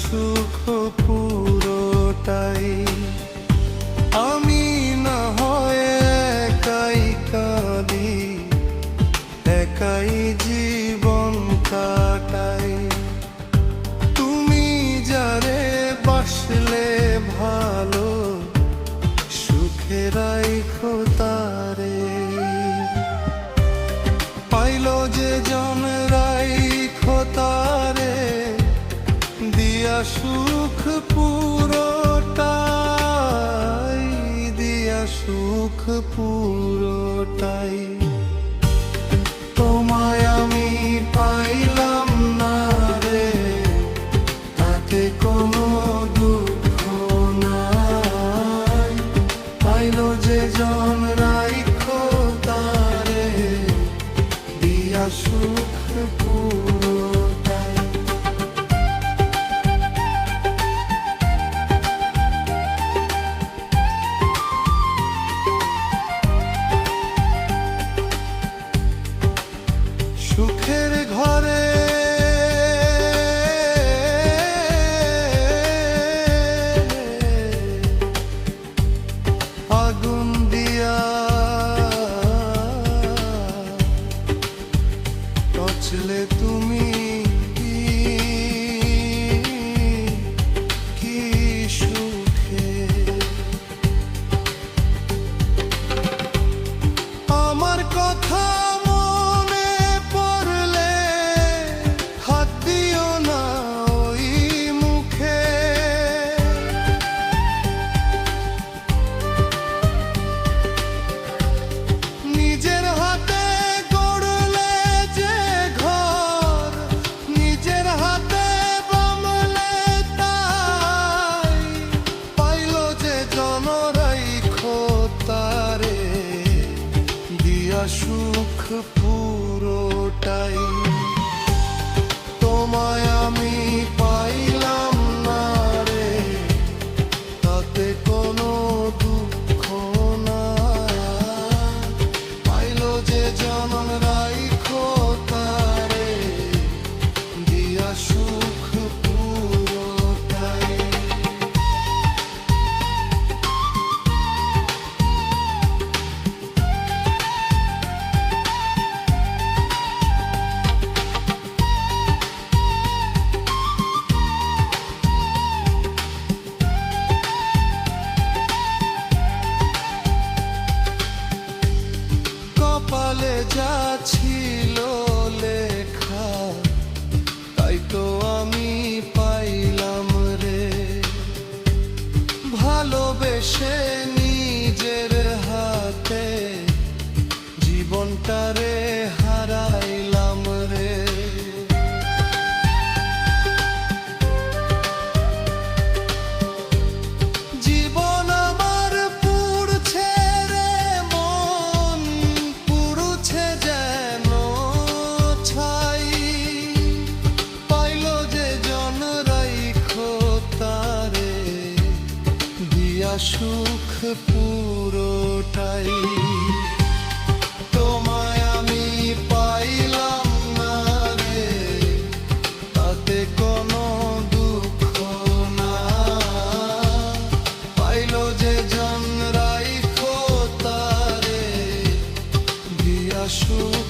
সুখ পুরোটাই। আমি না হয় একাই কাঁদি, একাই জীবন কাটাই। তুমি যারে বাসলে ভালো, সুখে রাইখো তারে। পাইলো যে জন রাইখো তারে, দিয়া সুখ পুরোটাই, দিয়া সুখ পুরোটাই। তোমায় আমি পাইলাম না রে, তাতে কোনো দুঃখ নাই। পাইলো যে জন রাইখো তারে, দিয়া সুখ পুরোটাই। সুখের ঘরে আগুন দিয়া টচলে তুমি কি সুখে। আমার কথা সুখ পুরোটাই। তোমায় আমি পাইলাম না রে, তাতে কোনো দুঃখ নাই। পাইলো যে জন রাইখো তারে, দিয়া সুখ পুরোটাই। কপালে যা ছিল লেখা, তাই তো আমি পাইলাম রে। ভালোবেসে নিজের হাতে জীবনটারে হারাইলাম রে। সুখ পুরোটাই। তোমায় আমি পাইলাম না রে, তাতে কোনো দুঃখ না। পাইলো যে জন রাইখো তারে, দিয়া সুখ